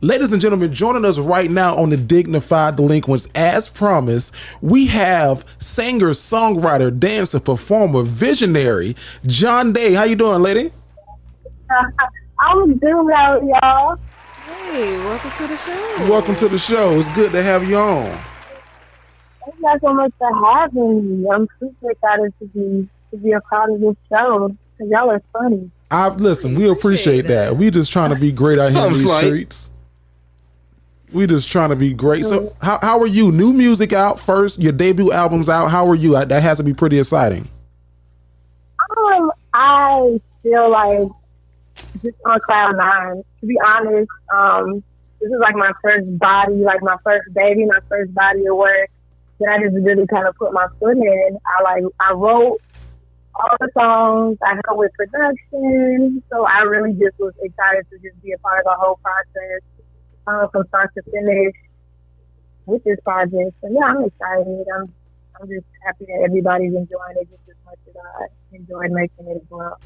Ladies and gentlemen, joining us right now on the Dignified Delinquents, as promised, we have singer, songwriter, dancer, performer, visionary, Jande. How you doing, lady? I'm doing well, y'all. Hey, welcome to the show. Welcome to the show. It's good to have you on. Thank you guys so much for having me. I'm super excited to be a part of this show. Because y'all are funny. Listen, we appreciate that. We just trying to be great out here in these streets. We just trying to be great. So how are you? New music out first. Your debut album's out. How are you? That has to be pretty exciting. I feel like just on cloud nine. To be honest, this is like my first body, like my first baby, my first body of work that I just really kind of put my foot in. I wrote all the songs. I helped with production. So I really just was excited to just be a part of the whole process. From start to finish with this project. So yeah, I'm excited. I'm just happy that everybody's enjoying it just as much as I enjoyed making it as well.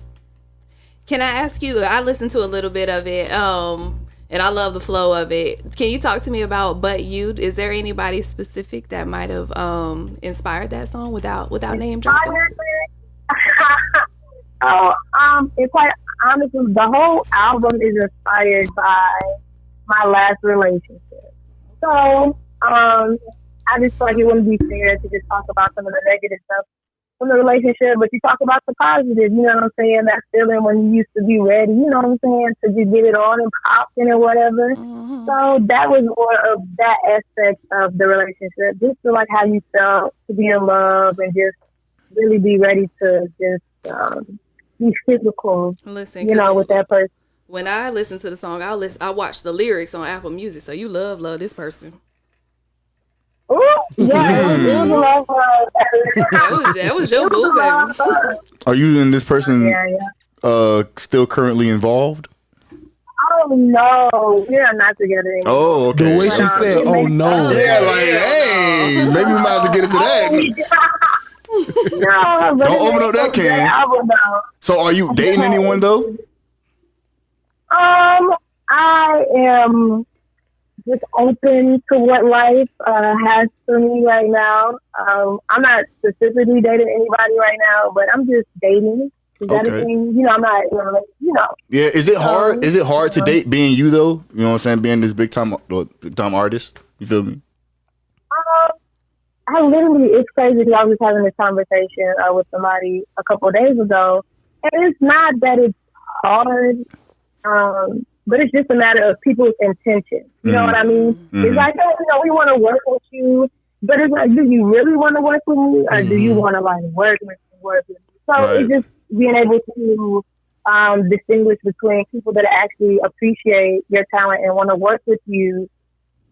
Can I ask you, I listened to a little bit of it, and I love the flow of it. Can you talk to me about But You? Is there anybody specific that might have inspired that song without name dropping? It's quite honestly, the whole album is inspired by my last relationship. So, I just feel like it wouldn't be fair to just talk about some of the negative stuff from the relationship, but you talk about the positive, you know what I'm saying? That feeling when you used to be ready, you know what I'm saying? To just get it on and popping or whatever. Mm-hmm. So that was more of that aspect of the relationship. Just feel like how you felt to be in love and just really be ready to just be physical, with that person. When I listen to the song, I watch the lyrics on Apple Music. So you love this person. Ooh, yeah, it was love. That was your boo, baby. Are you and this person still currently involved? Oh no, we are not together anymore. Oh, okay. The way she said, "Oh no," yeah, like, hey, maybe we might have to get into that. No, don't open up that can. So, are you dating anyone though? I am just open to what life has for me right now. I'm not specifically dating anybody right now, but I'm just dating. Is that a thing? I'm not, Yeah, is it hard? Is it hard to date being you though? You know what I'm saying? Being this big time artist. You feel me? It's crazy because I was having this conversation with somebody a couple of days ago, and it's not that it's hard. But it's just a matter of people's intention. You know what I mean? Mm-hmm. It's like, we want to work with you, but it's like, do you really want to work with me, or do you want to work with me? So it's just being able to distinguish between people that actually appreciate your talent and want to work with you,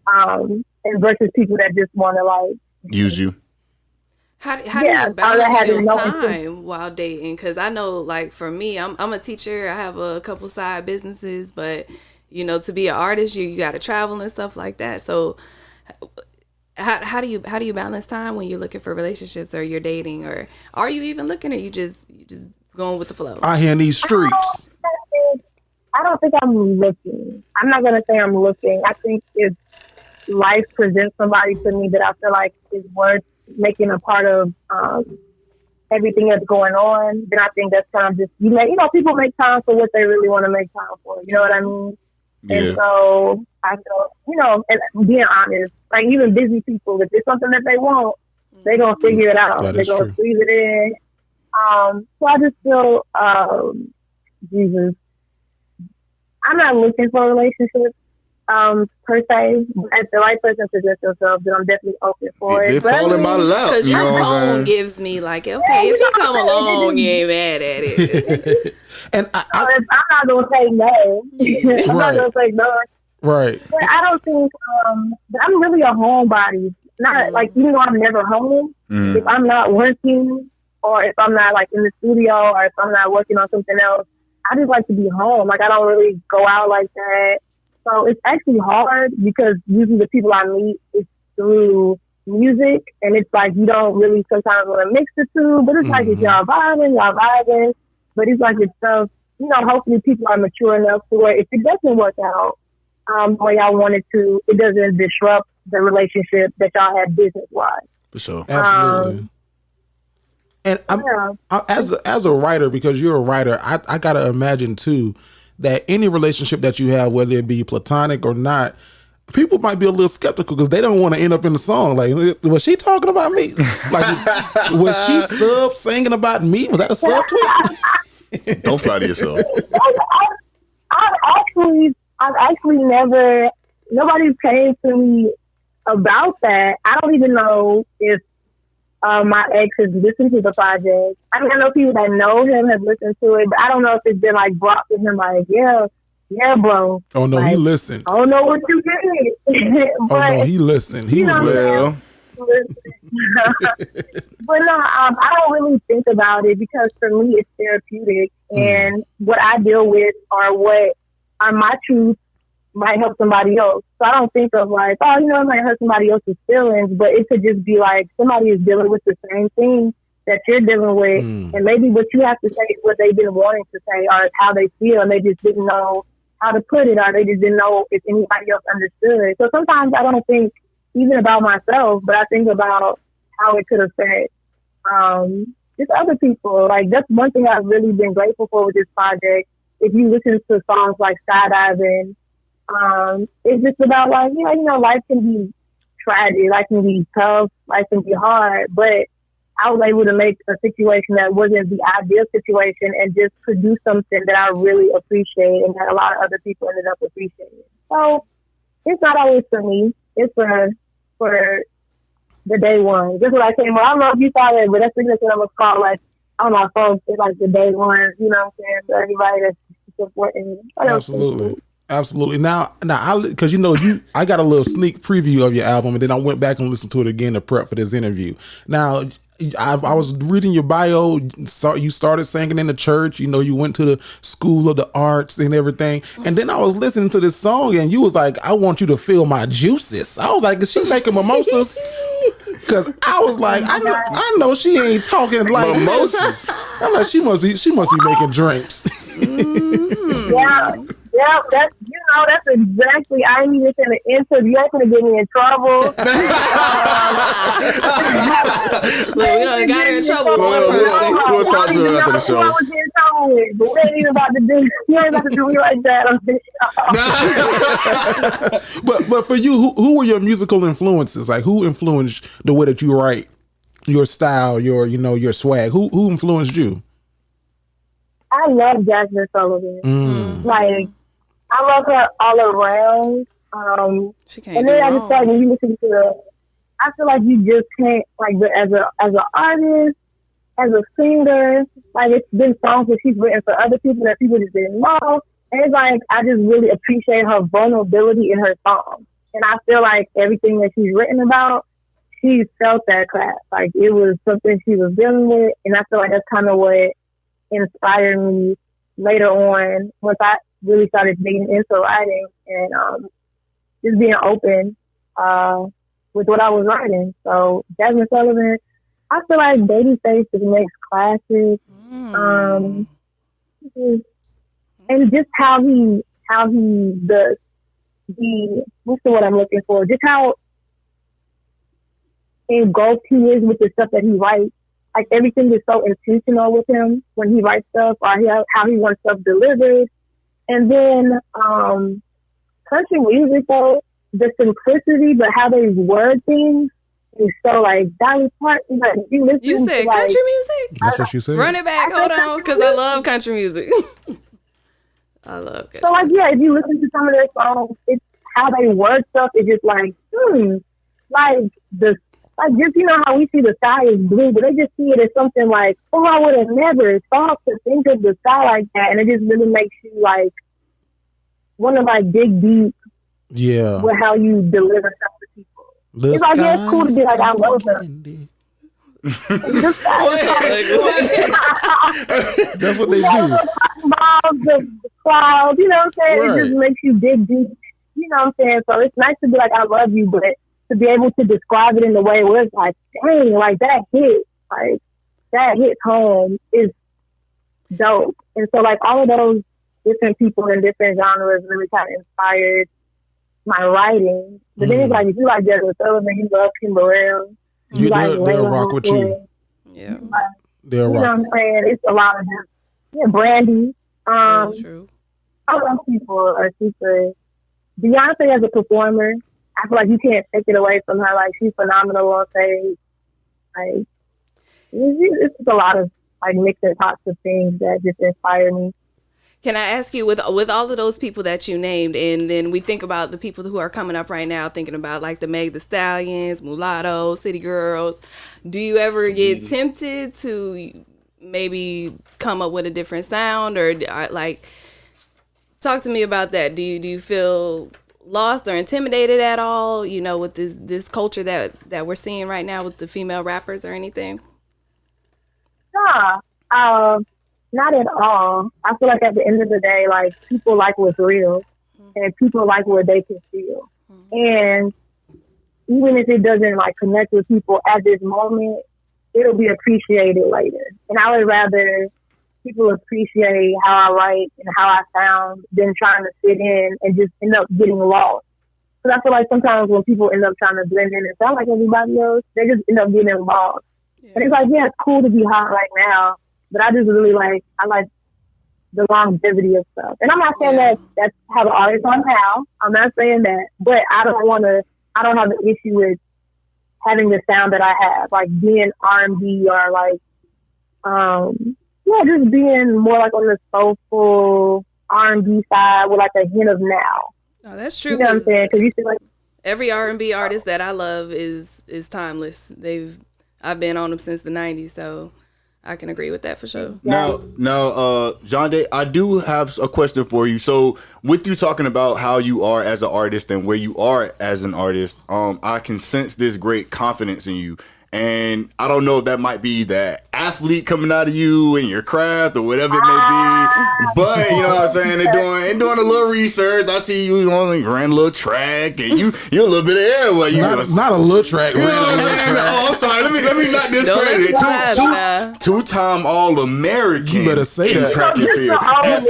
and versus people that just want to use you. How do you balance your time while dating? Because I know, for me, I'm a teacher. I have a couple side businesses, but to be an artist, you got to travel and stuff like that. So, how do you balance time when you're looking for relationships or you're dating, or are you even looking, or you just going with the flow? Out here in these streets. I don't think I'm looking. I'm not gonna say I'm looking. I think if life presents somebody to me that I feel like is worth making a part of everything that's going on, then I think that's kind of just, people make time for what they really want to make time for. You know what I mean? Yeah. And so I feel, and being honest, even busy people, if it's something that they want, they're going to figure it out. They're going to squeeze it in. So I just feel, Jesus, I'm not looking for a relationship. Per se, if the right person presents themselves, then I'm definitely open for it. They fall in my lap. Because your tone gives me if he come along, you ain't mad at it. And I'm not gonna say no. I'm not gonna say no. Right. But I don't think I'm really a homebody. Not even though I'm never home. If I'm not working, or if I'm not in the studio, or if I'm not working on something else, I just like to be home. I don't really go out like that. So it's actually hard because usually the people I meet is through music, and it's you don't really sometimes want to mix the two, but it's if y'all vibing, but it's it's stuff, hopefully people are mature enough to where if it doesn't work out, the way y'all wanted to. It doesn't disrupt the relationship that y'all have business wise. For sure. Absolutely. And as a writer, because you're a writer, I gotta imagine too that any relationship that you have, whether it be platonic or not, people might be a little skeptical because they don't want to end up in the song. Like, was she talking about me? Like, was she singing about me? Was that a sub tweet? Don't flatter yourself. I've actually never. Nobody came to me about that. I don't even know if my ex has listened to the project. I mean, I know people that know him have listened to it, but I don't know if it's been like brought to him like, yeah, bro. Oh no, like, he listened. I don't know what you did. But, oh no, he listened. He was listening. But no, I don't really think about it because for me it's therapeutic, and what I deal with are what are my truths might help somebody else. So I don't think of like, oh, it might hurt somebody else's feelings, but it could just be like somebody is dealing with the same thing that you're dealing with, and maybe what you have to say is what they've been wanting to say, or how they feel, and they just didn't know how to put it, or they just didn't know if anybody else understood. So sometimes I don't think even about myself, but I think about how it could affect just other people. Like, that's one thing I've really been grateful for with this project. If you listen to songs like Skydiving, it's just about like, life can be tragic, life can be tough, life can be hard, but I was able to make a situation that wasn't the ideal situation and just produce something that I really appreciate and that a lot of other people ended up appreciating. So it's not always for me. It's for the day one. Just what I came on. I don't know if you saw that, but that's what I was called, like, on my phone. It's like the day ones, you know what I'm saying? So everybody that's supporting. Absolutely. Now, because I got a little sneak preview of your album, and then I went back and listened to it again to prep for this interview. Now, I was reading your bio. You started singing in the church. You went to the School of the Arts and everything. And then I was listening to this song, and you was like, "I want you to feel my juices." I was like, "Is she making mimosas?" Because I was like, I know she ain't talking like mimosas. I'm like, she must be making drinks. Yeah, that's exactly. I ain't even saying the answer. You're going to get me in trouble. Look, we done got her in trouble. We'll talk to her after the show. I was in trouble with, but we ain't even about to do me like that. But for you, who were your musical influences? Like, who influenced the way that you write, your style, your swag? Who influenced you? I love Jasmine Sullivan. Like, I love her all around. And then I just thought when you listen to her, I feel like you just can't, like, as an artist, as a singer, like, it's been songs that she's written for other people that people just didn't know. And it's like, I just really appreciate her vulnerability in her songs. And I feel like everything that she's written about, she felt that crap. Like, it was something she was dealing with. And I feel like that's kind of what inspired me later on once I really started digging into writing and just being open with what I was writing. So Jasmine Sullivan, I feel like Babyface is next classic. And just how he the what's the word I'm looking for? Just how engulfed he is with the stuff that he writes. Like, everything is so intentional with him when he writes stuff, or how he wants stuff delivered. And then country music, though, the simplicity, but how they word things is so, like, Dolly Parton. Like, you said country music? That's what she said. Run it back, hold on, because I love country music. I love country. So, like, yeah, if you listen to some of their songs, it's how they word stuff is just like, just, how we see the sky is blue, but they just see it as something like, oh, I would have never thought to think of the sky like that. And it just really makes you, like, want to, like, dig deep with how you deliver stuff to people. It's like, yeah, it's cool to be like, I love them. That's what they do. The clouds, you know what I'm saying? Right. It just makes you dig deep, you know what I'm saying? So it's nice to be like, I love you, but to be able to describe it in the way where it's like, dang, like, that hit home is dope. And so, like, all of those different people in different genres really kind of inspired my writing. But then it's like, if you like Desmond Sullivan, you love Kim Burrell. They'll rock with you. Yeah. They'll rock. You know what I'm saying? It's a lot of them. Yeah, Brandy. True. All those people are super. Beyonce as a performer, I feel like you can't take it away from her. Like, she's phenomenal on stage. Like, it's just a lot of like mixed and pots of things that just inspire me. Can I ask you, with all of those people that you named, and then we think about the people who are coming up right now, thinking about like the Meg Thee Stallions, Mulatto, City Girls, do you ever get tempted to maybe come up with a different sound, or like, talk to me about that? Do you feel lost or intimidated at all, you know, with this culture that we're seeing right now with the female rappers or anything? Not at all. I feel like at the end of the day, like, people like what's real, and people like what they can feel. And even if it doesn't like connect with people at this moment, it'll be appreciated later. And I would rather people appreciate how I write and how I sound than trying to fit in and just end up getting lost. Because I feel like sometimes when people end up trying to blend in and sound like everybody else, they just end up getting lost. Yeah. And it's like, yeah, it's cool to be hot right now, but I just really like the longevity of stuff. And I'm not saying that that's how the artists are now. I'm not saying that, but I don't have an issue with having the sound that I have, like being R&B or like, just being more like on the soulful R&B side with like a hint of now. Oh, that's true. You know what I'm saying? Because you see, like, every R&B artist that I love is timeless. I've been on them since the 90s, so I can agree with that for sure. Now, Jande, I do have a question for you. So, with you talking about how you are as an artist and where you are as an artist, I can sense this great confidence in you. And I don't know if that might be that athlete coming out of you and your craft or whatever it may be. But, you know what I'm saying? They're doing a little research. I see you ran a little track, and you're a little bit of everywhere. Not a little track. Oh, I'm sorry. Let me not discredit it. Two-time All-American. You better say that. Track and field. At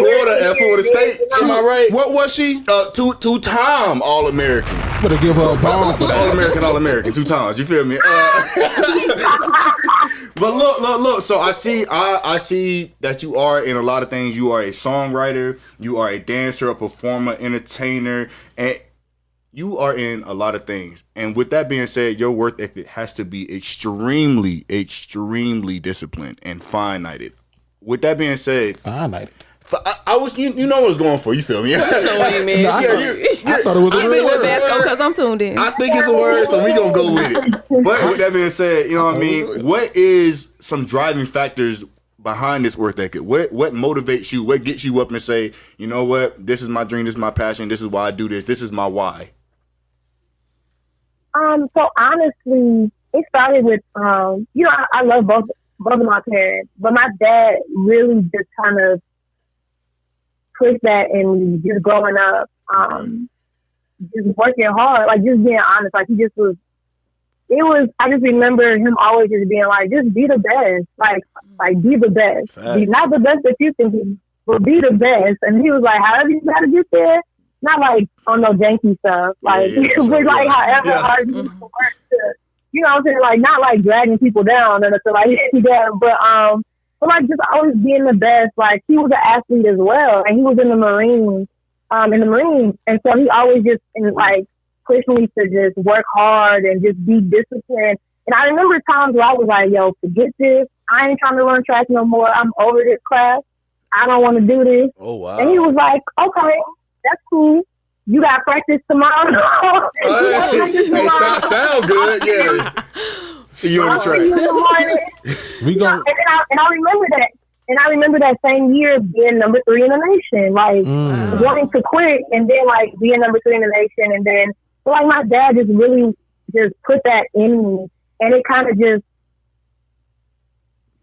Florida State. Am I right? What was she? Two-time All-American. Better give her a ball for that. All-American, 2 times. You feel me? But look. So I see that you are in a lot of things. You are a songwriter. You are a dancer, a performer, entertainer, and you are in a lot of things. And with that being said, your work ethic has to be extremely, extremely disciplined and fine-nighted. With that being said, fine-nighted. I was, you know what I was going for. You feel me? I know what you mean. I thought it was a word. Because I'm tuned in. I think it's a word, so we gonna go with it. But with that being said, you know what I mean? What is some driving factors behind this work ethic? What motivates you? What gets you up and say, you know what? This is my dream. This is my passion. This is why I do this. This is my why. So honestly, it started with, I love both of my parents, but my dad really just kind of pushed that in me, just growing up, just working hard, like just being honest. Like, I just remember him always just being like, just be the best, like be the best. Be not the best that you think, but be the best. And he was like, however you gotta get there, not like on no janky stuff, like, but like however hard you work to, you know what I'm saying, like not like dragging people down and like but like just always being the best. Like, he was an athlete as well, and he was in the Marines, and so he always just pushed me to just work hard and just be disciplined. And I remember times where I was like, yo, forget this. I ain't trying to run track no more. I'm over this class. I don't want to do this. Oh, wow. And he was like, okay, that's cool. You got practice tomorrow. Sound good, yeah. See you on the track. We go. And I remember that. And I remember that same year being number 3 in the nation, like wanting to quit and then like being number 3 in the nation. And then like my dad just really just put that in me, and it kind of just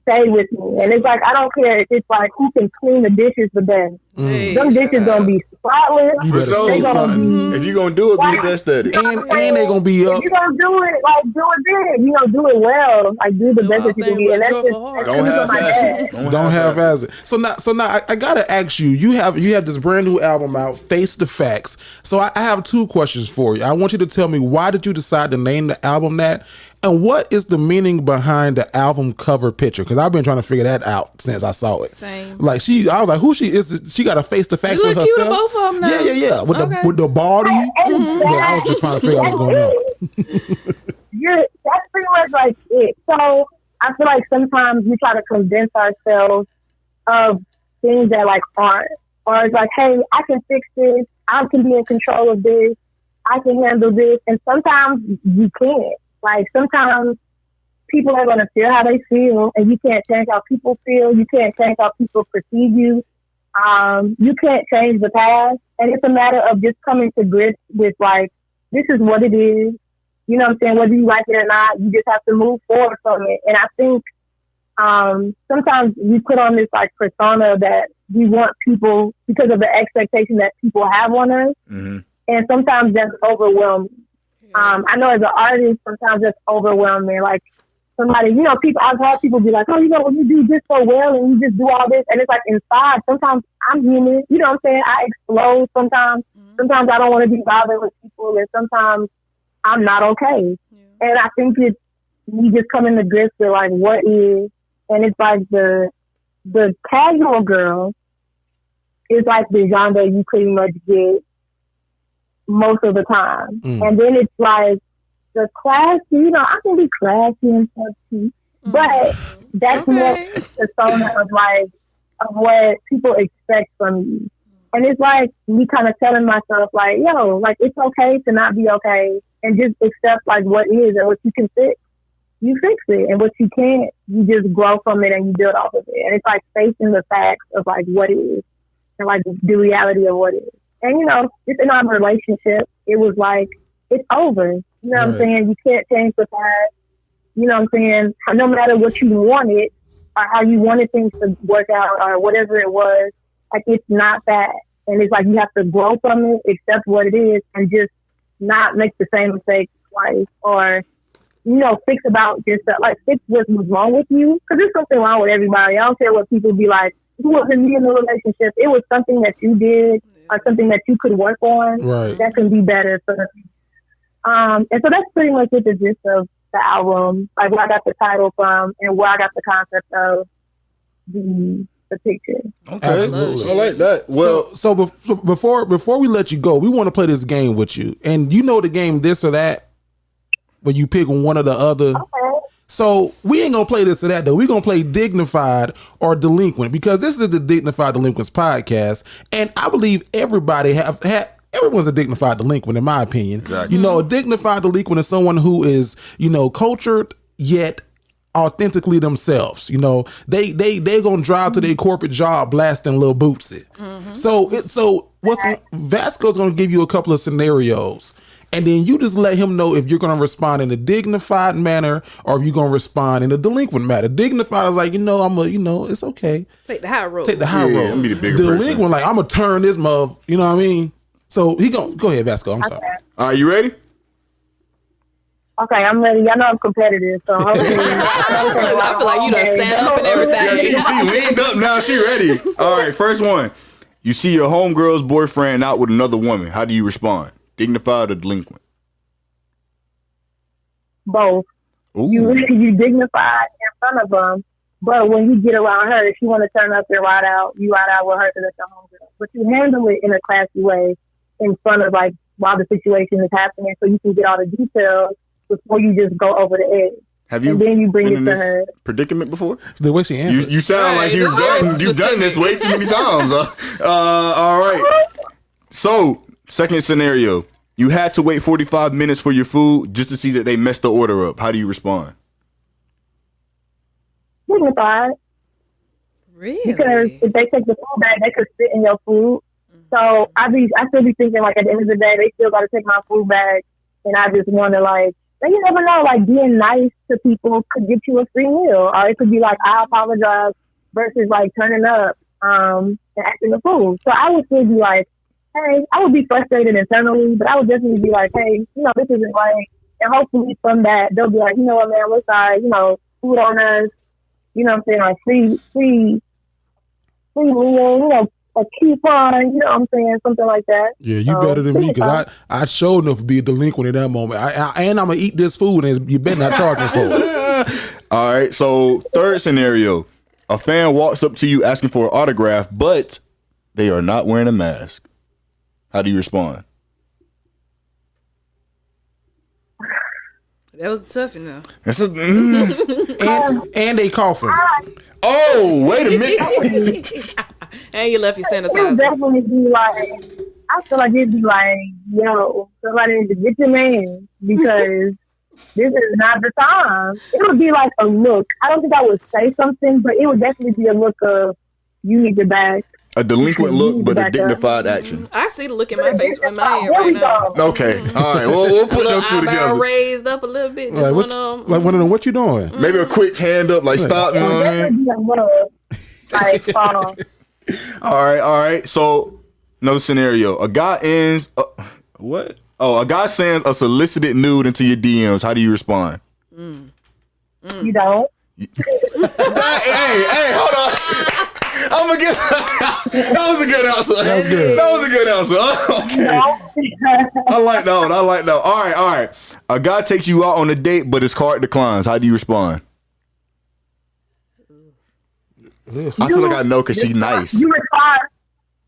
stay with me. And it's like, I don't care if it's like who can clean the dishes the best. Them dishes gonna be spotless. You better say something. If you're gonna do it, be best at it. And they gonna be up. If you're gonna do it, like, do it big. You know, do it well. Like, do the best that you can be. And that's just, don't half-ass it. Don't half-ass it. So now I gotta ask you. You have this brand new album out, Face the Facts. So I have two questions for you. I want you to tell me, why did you decide to name the album that? And what is the meaning behind the album cover picture? Because I've been trying to figure that out since I saw it. Same. Like I was like, who she is? She got a face to face with herself. Cute, both of them now. Yeah. With the body. Mm-hmm. Yeah, I was just trying to figure out what's going on. That's pretty much like it. So I feel like sometimes we try to convince ourselves of things that like aren't. Or it's like, hey, I can fix this. I can be in control of this. I can handle this. And sometimes you can't. Like, sometimes people are going to feel how they feel, and you can't change how people feel. You can't change how people perceive you. You can't change the past. And it's a matter of just coming to grips with, like, this is what it is. You know what I'm saying? Whether you like it or not, you just have to move forward from it. And I think sometimes we put on this, like, persona that we want people, because of the expectation that people have on us. Mm-hmm. And sometimes that's overwhelming. I know as an artist, sometimes that's overwhelming. Like, somebody, you know, I've had people be like, oh, you know, when you do this so well and you just do all this, and it's like inside, sometimes I'm human, you know what I'm saying? I explode sometimes. Sometimes I don't want to be bothered with people, and sometimes I'm not okay. Yeah. And I think it's me just coming to grips with, like, what is, and it's like the casual girl is like the genre you pretty much get most of the time. And then it's like the classy, you know, I can be classy and stuff too, but that's more the persona of, like, of what people expect from you. And it's like me kind of telling myself, like, yo, like, it's okay to not be okay, and just accept, like, what is, and what you can fix, you fix it, and what you can't, you just grow from it and you build off of it. And it's like facing the facts of, like, what is, and, like, the reality of what is. And, you know, just in our relationship, it was like, it's over. You know what I'm saying? You can't change the past. You know what I'm saying? No matter what you wanted or how you wanted things to work out or whatever it was, like, it's not that. And it's like you have to grow from it, accept what it is, and just not make the same mistake twice. Or, you know, fix about yourself. Like, fix what was wrong with you. Because there's something wrong with everybody. I don't care what people be like. It wasn't me in the relationship. It was something that you did or something that you could work on that can be better for the future. And so that's pretty much the gist of the album, like where I got the title from and where I got the concept of the picture. Okay, absolutely. I like that. Well, so before we let you go, we want to play this game with you, and you know the game This or That, where you pick one or the other. Okay. So we ain't gonna play this or that though. We're gonna play Dignified or Delinquent, because this is the Dignified Delinquents podcast, and I believe everyone's a dignified delinquent, in my opinion. Exactly. You know, a dignified delinquent is someone who is, you know, cultured yet authentically themselves. You know, they gonna drive to their corporate job blasting Lil Bootsy. Mm-hmm. So Vasco's gonna give you a couple of scenarios, and then you just let him know if you're gonna respond in a dignified manner or if you're gonna respond in a delinquent manner. Dignified is like, it's okay. Take the high road. Road. I'm be the bigger delinquent, person. like, I'm gonna turn this mother. You know what I mean? So go ahead, Vasco. I'm sorry. All right, you ready? Okay, I'm ready. I know I'm competitive, so hopefully I feel like you done sat up and everything. Yeah, she leaned up now. She ready. All right, first one. You see your homegirl's boyfriend out with another woman. How do you respond? Dignified or delinquent? Both. Ooh. You dignified in front of them, but when you get around her, if you want to turn up and ride out, you ride out with her because that's your homegirl. But you handle it in a classy way in front of, like, while the situation is happening, so you can get all the details before you just go over the edge. Have you and then you bring been it in to this her predicament before? The way she answered. You sound like you've done this way too many times. All right. So, second scenario. You had to wait 45 minutes for your food just to see that they messed the order up. How do you respond? Dignified. Really? Because if they take the food back, they could spit in your food. So I still be thinking, like, at the end of the day, they still got to take my food back, and I just want to, like, And you never know, like, being nice to people could get you a free meal. Or it could be like, I apologize versus, like, turning up and acting a fool. So I would still be like, hey, I would be frustrated internally, but I would definitely be like, hey, this isn't right. And hopefully from that, they'll be like, you know what, man, we're sorry, food on us, what I'm saying, like free meal, a coupon, what I'm saying, something like that. Yeah, you better than me, because I sure enough be a delinquent in that moment. And I'm going to eat this food, and you better not charge me for it. All right, so third scenario. A fan walks up to you asking for an autograph, but they are not wearing a mask. How do you respond? That was tough enough. And they coughing. Oh, wait a minute. And you left your It would sanitizer. definitely be like, I feel like it'd be like, yo, somebody need to get your man, because this is not the time. It would be like a look. I don't think I would say something, but it would definitely be a look of, you need your bag. A delinquent look, but a dignified action. I see the look in my face with my head right now. Okay, all right. Well, we'll put them two together. Raised up a little bit. Just one of them. What you doing? Maybe a quick hand up, like stop. You know what I mean? All right. So, no scenario. A guy ends. What? Oh, a guy sends a solicited nude into your DMs. How do you respond? You don't. Hey, hold on. I'm gonna give. That was a good answer. That was a good answer. Okay. I like that one. All right. A guy takes you out on a date, but his card declines. How do you respond? I feel like I know, because she's nice. You respond.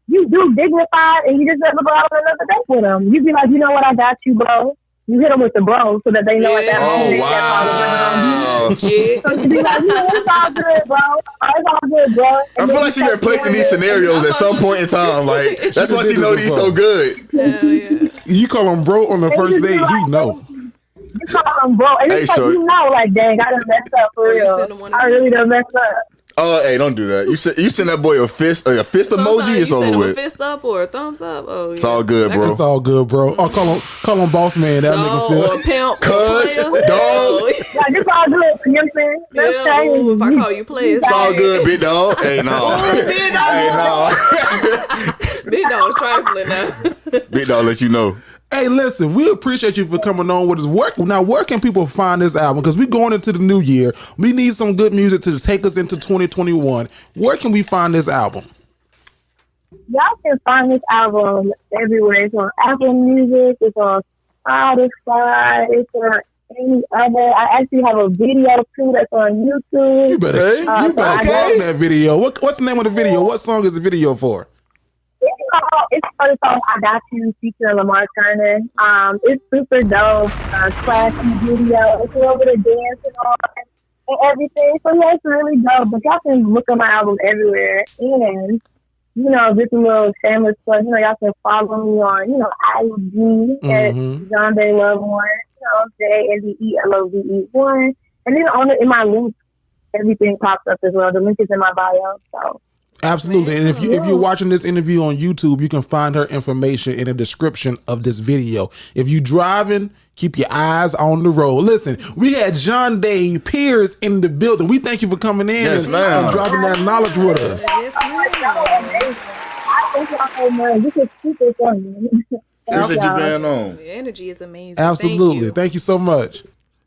You do dignified, and you just never go out on another date with them. You be like, you know what, I got you, bro. You hit them with the bro, so that they know at that moment. Oh, wow. So you be like, it's all good, bro. It's all good, bro. I feel like she's been placing these scenarios at some point in time. Like, that's why she know these so good. Hell yeah. You call him bro on the first date, he know. You call him bro, and it's like, like, dang, I done messed up for real. I really done messed up. Oh, hey, don't do that. You send that boy a fist emoji. It's over with. A fist up or a thumbs up. Oh, yeah. It's all good, bro. It's all good, bro. Oh, call him boss man. That nigga feel. Or pimp. Cuz, dog. Like, it's all good. You know what I'm saying? Yeah, if I call you player, it's all good, big dog. Hey, no. Big dog. Hey, no. Big dog's trifling now. Big dog let you know. Hey, listen, we appreciate you for coming on with us. Now, where can people find this album? Because we're going into the new year. We need some good music to take us into 2021. Where can we find this album? Y'all can find this album everywhere. It's on Apple Music. It's on Spotify. It's on any other. I actually have a video too that's on YouTube. You better plug that video. What's the name of the video? What song is the video for? It's for the song I Got You featuring Lamar Turner. It's super dope, classy video. It's over the dancing on and everything. So yeah, it's really dope. But y'all can look at my album everywhere. And, just a little shameless plug. Y'all can follow me on, IG at Jandé Love One, JNDELOVE1. And then in my link, everything pops up as well. The link is in my bio. So. Absolutely. And if you're watching this interview on YouTube, you can find her information in the description of this video. If you're driving, keep your eyes on the road. Listen, we had Jandé Pierce in the building. We thank you for coming in and dropping that knowledge with us. Yes, ma'am. I thank y'all so much. This is super fun. Appreciate you being on. The energy is amazing. Absolutely. Thank you so much.